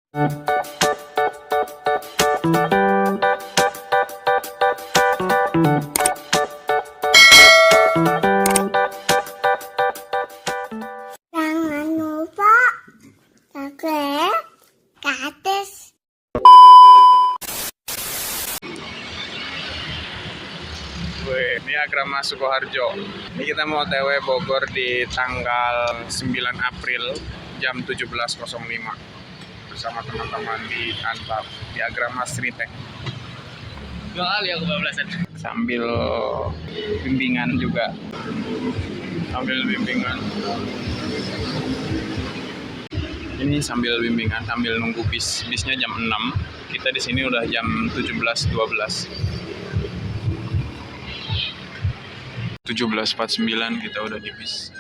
Jangan lupa subscribe ke atas. Ini Agrama Sukoharjo. Ini kita mau TW Bogor di tanggal 9 April jam 17.05 bersama teman-teman di kantor di Agrama Sritek. 2 kali aku bablasan. Sambil bimbingan juga. Ini sambil bimbingan, sambil nunggu bisnya jam 6. Kita di sini udah jam 17.12. 17.49 kita udah di bis.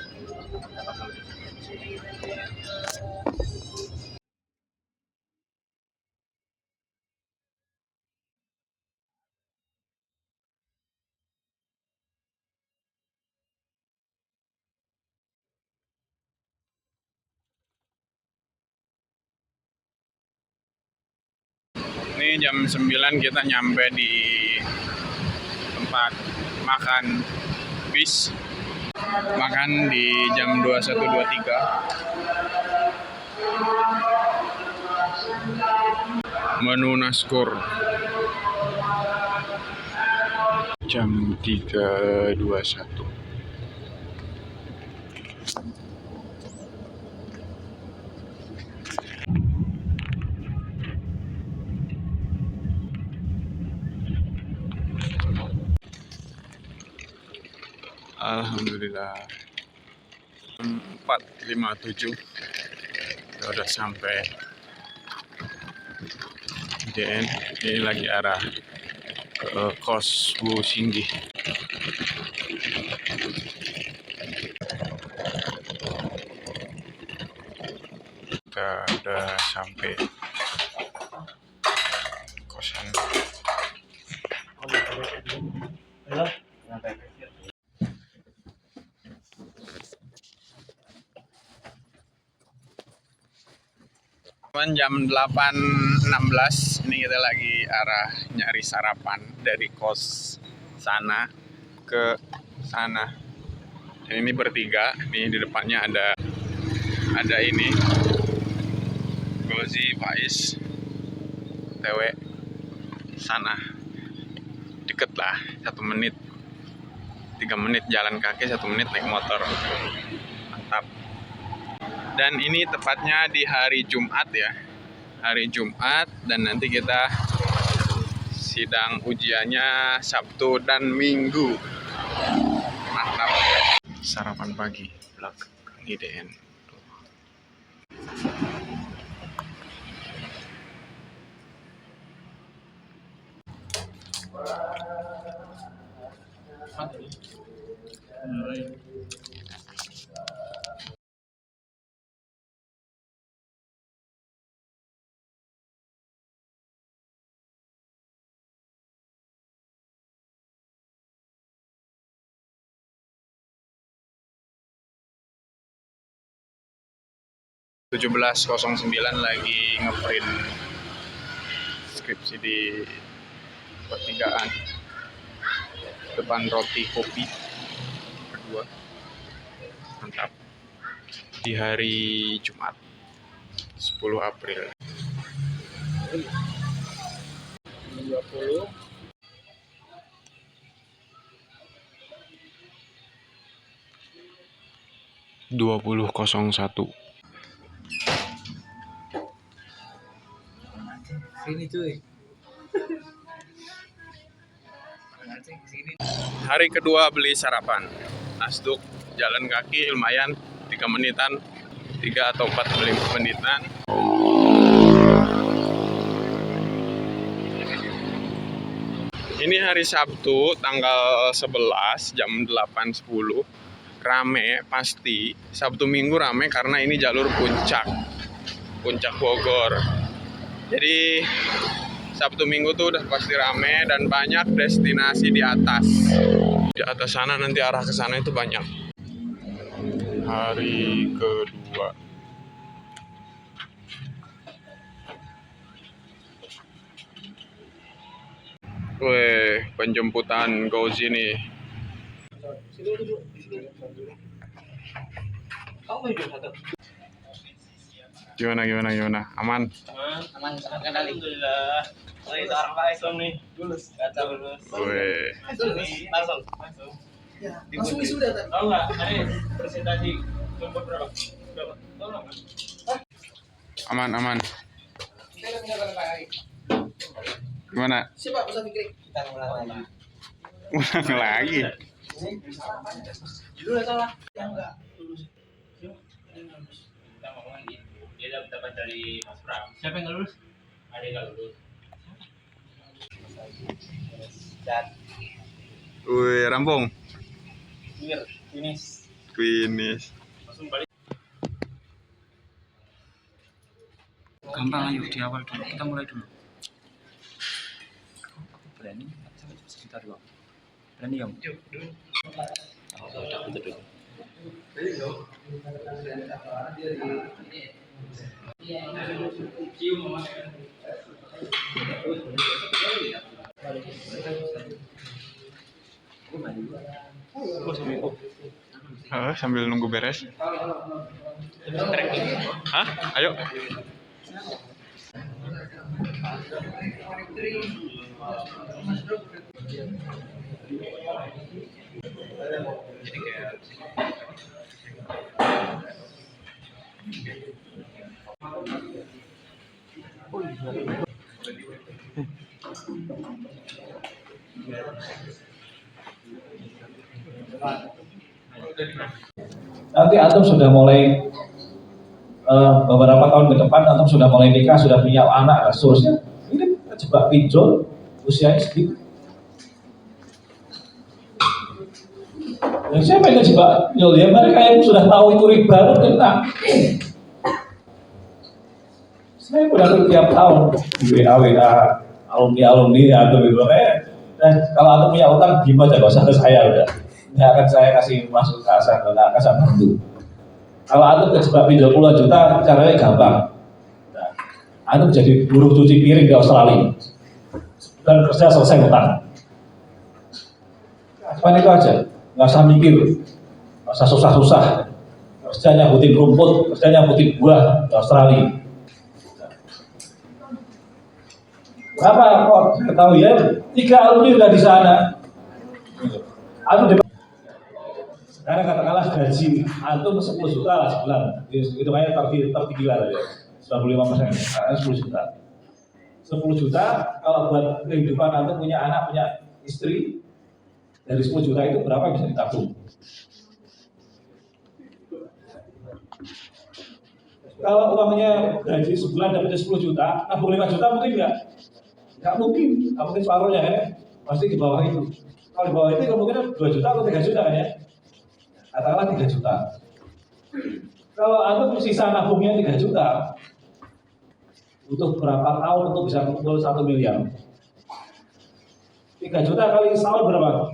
Ini jam 9 kita nyampe di tempat makan bis. Makan di jam 21.23. Menu Nasgor. Jam 3.21. Alhamdulillah 4.57 kita udah sampai DN. Ini lagi arah ke kos Bu Singgi. Kita udah sampai kosan. Jam 8.16 ini kita lagi arah nyari sarapan dari kos sana ke sana. Dan ini bertiga, nih di depannya ada ini Gozi, Faiz, TW sana. Deket lah, 1 menit 3 menit jalan kaki, 1 menit naik motor. Mantap. Dan ini tepatnya di hari Jumat ya, hari Jumat, dan nanti kita sidang ujiannya Sabtu dan Minggu. Mantap. Sarapan pagi belakang IDN. Jam 17.09 lagi ngeprint skripsi di pertigaan. Depan roti kopi kedua. Mantap. Di hari Jumat 10 April 20.01. Sini cuy. Hari kedua beli sarapan. Nasduk jalan kaki lumayan 3 menitan, 3 atau 4 menitan. Ini hari Sabtu tanggal 11 jam 8.10. Rame pasti. Sabtu Minggu rame karena ini jalur puncak Bogor. Jadi Sabtu Minggu tuh udah pasti rame dan banyak destinasi di atas. Di atas sana nanti arah ke sana itu banyak. Hari kedua. Weh, penjemputan Gauzy nih. Gimana? Aman? Aman kan kali. Alhamdulillah. Lagi seorang Pak Esom nih. Lulus. Kacau lulus. Weh. Langsung. Langsung wisuda kan? Tahu nggak? Hari presentasi nomor berapa? Tahu nggak? Aman. Gimana? Siapa usah pikir kita ngulang lagi. Ulang lagi. Judulnya salah. Yang enggak lulus. Kita ngomongin dia dapat dari Mas Pram. Siapa yang nggak lulus? Ada yang nggak lulus. Dan Wih, rampung. finish. Langsung balik. Gampang, ayo di awal dulu, kita mulai dulu. Aku berani sampai sekitar 2. Berani kamu? Yuk, dulu. Udah gitu dulu. Sambil nunggu beres. Hah? Ayo. Nanti antum sudah mulai beberapa tahun ke depan antum sudah mulai nikah, sudah punya anak, dan seterusnya. Ini terjebak pinjol, usianya segitu. Dan siapa yang terjebak pinjol? Ya mereka yang sudah tahu itu riba itu kena. Saya udah tiap tahun di WA alumni atau gitu. Dan kalau antum punya utang, gimana aja, gak usah ke saya udah. Nggak akan saya kasih masuk ke asal, nggak akan saya bantu. Kalau antum terjebak pinjol puluhan juta, caranya gampang. Nah, antum jadi buruh cuci piring di Australia dan kerja selesai utang. Cuma itu aja, nggak usah mikir, nggak usah susah-susah. Kerja nyabutin rumput, kerja nyabutin buah di Australia. Berapa kok? Saya tahu ya, 3 alumni udah di sana. Antum sekarang katakanlah gaji antum 10 juta lah sebulan, itu kayak tertinggi lah ya, 95%, 10 juta. 10 juta kalau buat kehidupan antum punya anak, punya istri, dari 10 juta itu berapa bisa ditabung? Kalau uangnya gaji sebulan dapatnya 10 juta, tabung 5 juta mungkin nggak? Nggak mungkin separuhnya ya, pasti di bawah itu. Kalau di bawah itu kemungkinan 2 juta atau 3 juta kan ya? Katakanlah 3 juta. Kalau antum sisa nabungnya 3 juta, butuh berapa tahun untuk bisa kumpul 1 miliar? 3 juta kali setahun berapa?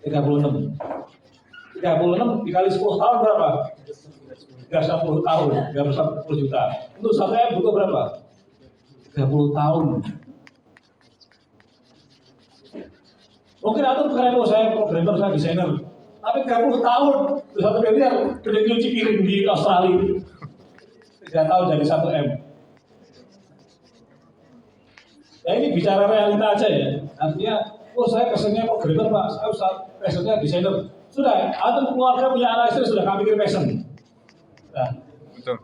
36. 36 dikali 10 tahun berapa? 30 tahun, 10 juta. Untuk 1 M butuh berapa? 30 tahun. Mungkin antum keren, saya programmer, saya desainer. Tapi 30 tahun, 1 miliar, udah nyuci piring di Australia. 3 tahun jadi 1 M. Ya ini bicara realita aja ya. Artinya, saya pesennya programmer Pak, saya pesennya desainer. Sudah, antum keluarga punya anak istri sudah kami pikir pesen. Nah, Betul.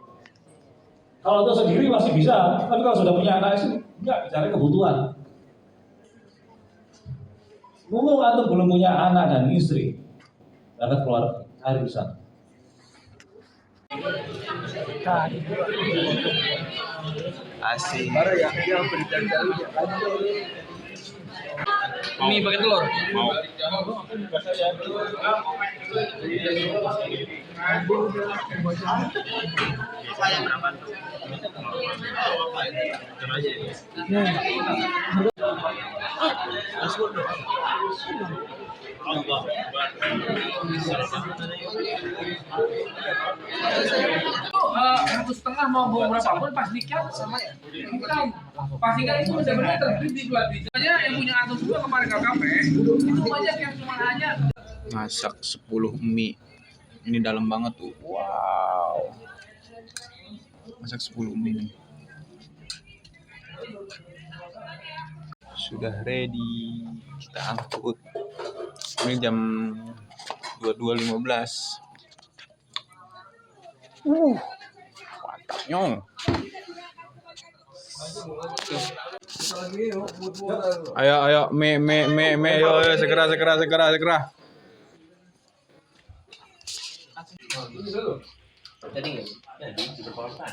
kalau itu sendiri masih bisa, tapi kalau sudah punya anak istri, enggak, bicara kebutuhan. Ngomong antum belum punya anak dan istri, dapat keluar hari besar. Asik. Mie pakai telur. Mau. Satu setengah mau bawa berapa pun pas dikat sama ya. Bukan. Pasti kan itu sebenarnya terbit di pelatih. Hanya yang punya atur semua kemarin KKP. Itu banyak yang cuma hanya Masak 10 mie. Ini dalam banget tuh. Wow. Masak 10 mie nih. Sudah ready. Kita angkut. Ini jam 22.15. Mantap nyong. Ayo, me, ayo, segera. Jadi nggak? Jadi diperpalkan.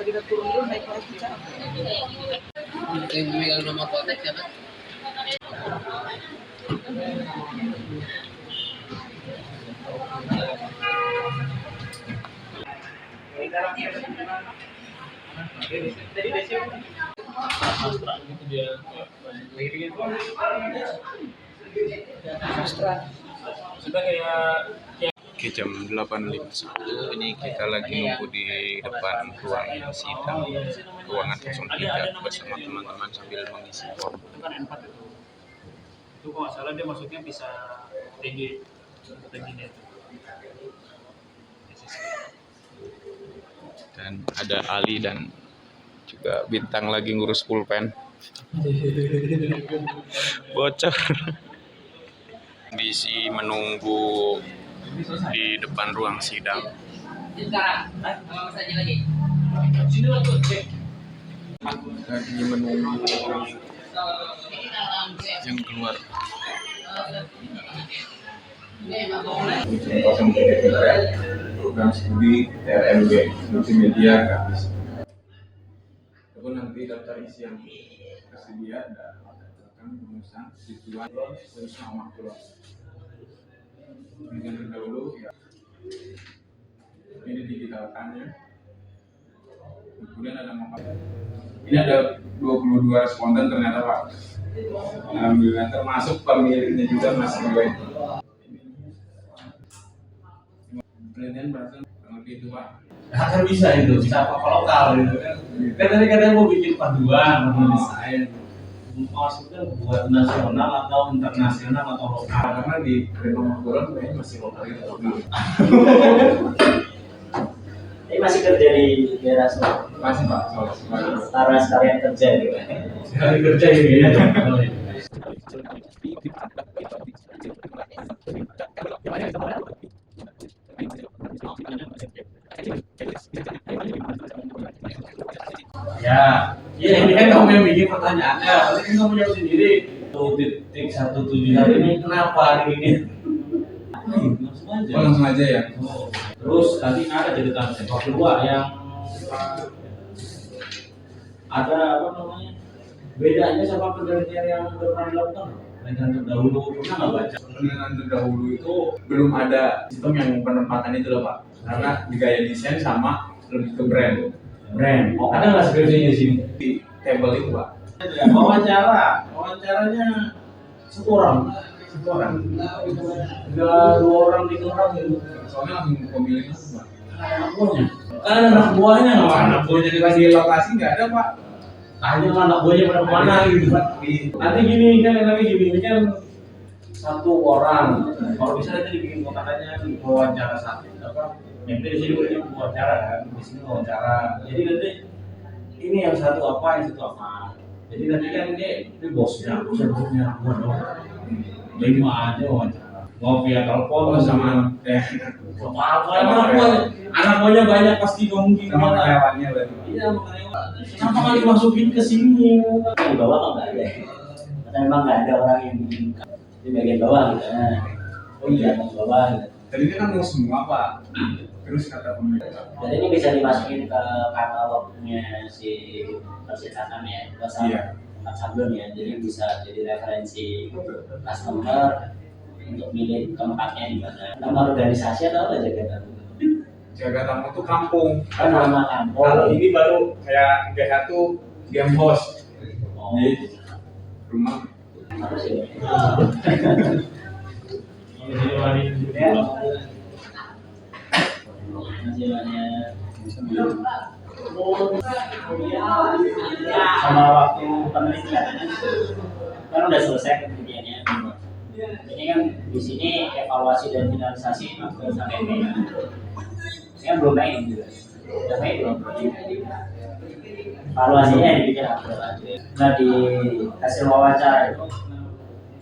Kita turun dulu naik lagi Yang memegang nomor kontak siapa? Oke, jam 8.51 ini kita lagi nunggu di depan ruang sidang ruangan 03 bersama teman-teman sambil mengisi form. Itu kan N4 itu. Itu kalau nggak salah dia masuknya bisa tinggi net. Dan ada Ali dan juga Bintang lagi ngurus pulpen. Bocor. Kondisi menunggu di depan ruang sidang. Lagi menunggu yang keluar. Program studi RMB multimedia gratis. Itu nanti daftar isi yang tersedia dan akan rumusan tujuan terus nama keluar. Yang terdahulu ya ini digitalkannya. Kemudian ada ini ada 22 responden ternyata Pak. Alhamdulillah termasuk pemiliknya juga Mas gue. Penelitian berhasil lebih itu Pak. Akan bisa itu, bisa apa lokal gitu kan. Kan tadi kadang mau bikin panduan, mau desain. Maksudnya buat nasional atau internasional atau lokal. Karena di Krema Makburan kayaknya masih lokal itu dulu. Ini masih kerja di daerah Solo. Masih Pak, soal Setara sekalian kerja gitu. Sekali kerja ini ya. Ya ini kan kamu yang bikin pertanyaannya, berarti kan kamu jawab sendiri. 1.17 ini kenapa hari ini? langsung aja ya. Terus tadi ada cerita sepak kedua yang ada apa namanya? Bedanya sama penelitian yang pernah dilakukan dengan terdahulu, pernah nggak baca? Penelitian terdahulu itu belum ada sistem yang penempatan itu loh Pak. Karena di gaya desain sama lebih ke brand. Oh, ada nggak skripsinya di sini? Di table itu Pak. Wawancaranya satu orang. Nggak 2 orang 3 orang gitu. Soalnya langsung pemilihnya tuh Pak. Anak buahnya. Kan anak buahnya nggak Kalau anak buahnya dikasih lokasi nggak ada Pak. Tanya anak buahnya pada kemana gitu Pak. Nanti gini ini kan 1 orang. Kalau bisa nanti dibikin kotakannya wawancara satu apa? Yang di sini berarti wawancara kan, di sini wawancara. Jadi nanti ini yang satu apa, yang satu apa. Jadi nanti kan ini bosnya punya buat dong. 5 aja wawancara. Ngopi ya telepon sama anak buahnya banyak pasti nggak mungkin. Sama karyawannya berarti. Iya makanya. Kenapa nggak dimasukin ke sini? Di bawah nggak ada. Karena memang nggak ada orang yang bikin di bagian bawah gitu. Oh iya, di bawah. Gitu. Tadi kan mau semua Pak. Terus kata pemilik. Jadi ini bisa dimasukin ke katalognya si percetakan ya, Iya. tempat sablon ya. Jadi bisa jadi referensi customer untuk milih tempatnya di mana. Nama organisasi atau apa jaga tamu? Jaga tamu tuh kampung. Kan nama kampung. Kalau ini baru kayak GH tuh game host. Oh. Jadi rumah. Harus ya. Sama waktu penelitian kan udah selesai penelitiannya. Ini kan di sini evaluasi dan finalisasi sampai Mei. Ini kan belum Mei juga. Udah Mei belum. Evaluasinya dibikin April aja. Nah di hasil wawancara itu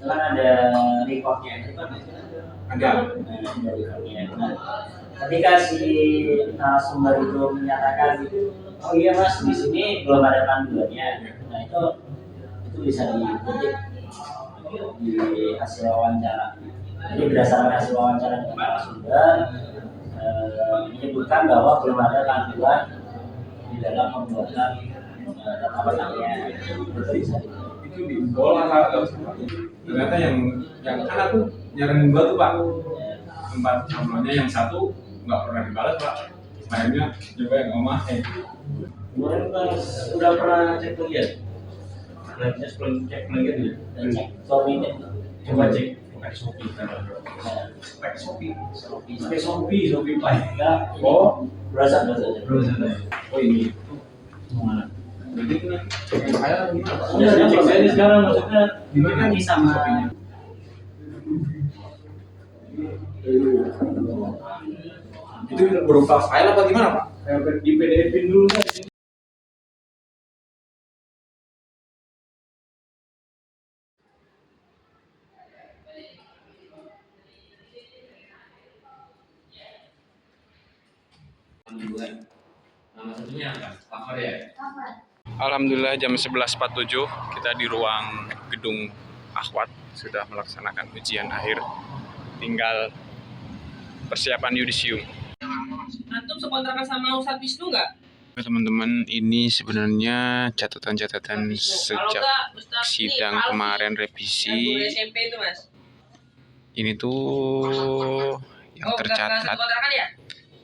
kan ada reportnya. Ada. Ada reportnya. Nah, ketika si narasumber itu menyatakan oh iya mas di sini belum ada panduannya, nah itu bisa dikutip di hasil wawancara. Jadi berdasarkan hasil wawancara dengan narasumber menyebutkan bahwa belum ada panduan di dalam pembuatan data petangnya, itu bisa Itu di bola lah. Ternyata yang kan aku nyaranin gua tuh Pak, tempat contohnya yang satu nggak pernah dibalas Pak, lainnya juga yang ngomong Kemarin pas udah pernah cek lihat, lihatnya sebelum cek lagi dulu, dan cek sorry Coba cek pakai Shopee kan. pakai Shopee. Pakai Shopee Pak. enggak. Oh, Berasa oh ini. Mana? Berarti ini saya gimana Pak? Udah saya cek Ini sekarang maksudnya Gimana ini sama Shopee-nya? Itu berupa file apa gimana Pak? kayak di PDF-in dulu kan. Nama satunya apa? Cover ya? Alhamdulillah jam 11.47 kita di ruang gedung Akhwat sudah melaksanakan ujian akhir. Tinggal persiapan yudisium. Antum sekontrakan sama Ustadz Wisnu nggak? Teman-teman, ini sebenarnya catatan-catatan Kalau sejak nggak, Ustadz sidang ini, kemarin Yang guru revisi. SMP itu mas. Ini tuh yang Oh, udah tercatat. satu kontrakan ya?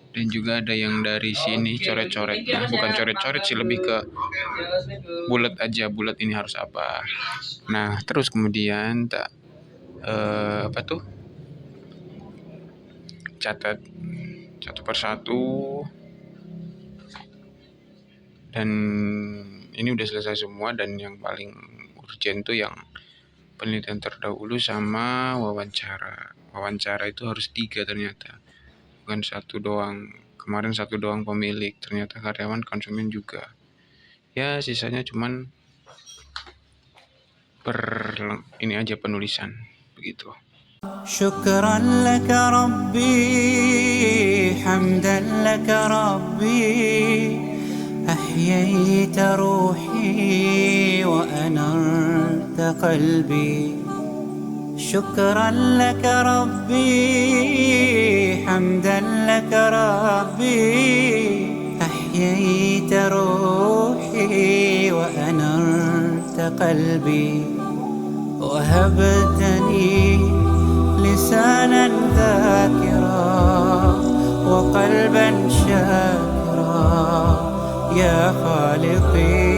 Dan juga ada yang dari sini coret-coret. Nah, bukan coret-coret sih, lebih ke bulat aja, bulat ini harus apa. Nah, terus kemudian apa tuh? Catat satu persatu. Dan ini udah selesai semua, dan yang paling urgent tuh yang penelitian terdahulu sama wawancara. Wawancara itu harus 3 ternyata. Bukan 1 doang. Kemarin 1 doang pemilik, ternyata karyawan konsumen juga. Ya sisanya cuman ini aja penulisan begitu. شكرا لك ربي حمدا لك ربي أحييت روحي وأنرت قلبي شكرا لك ربي حمدا لك ربي أحييت روحي وأنرت قلبي وهبتني لسانا ذاكرا وقلبا شاكرا يا خالقي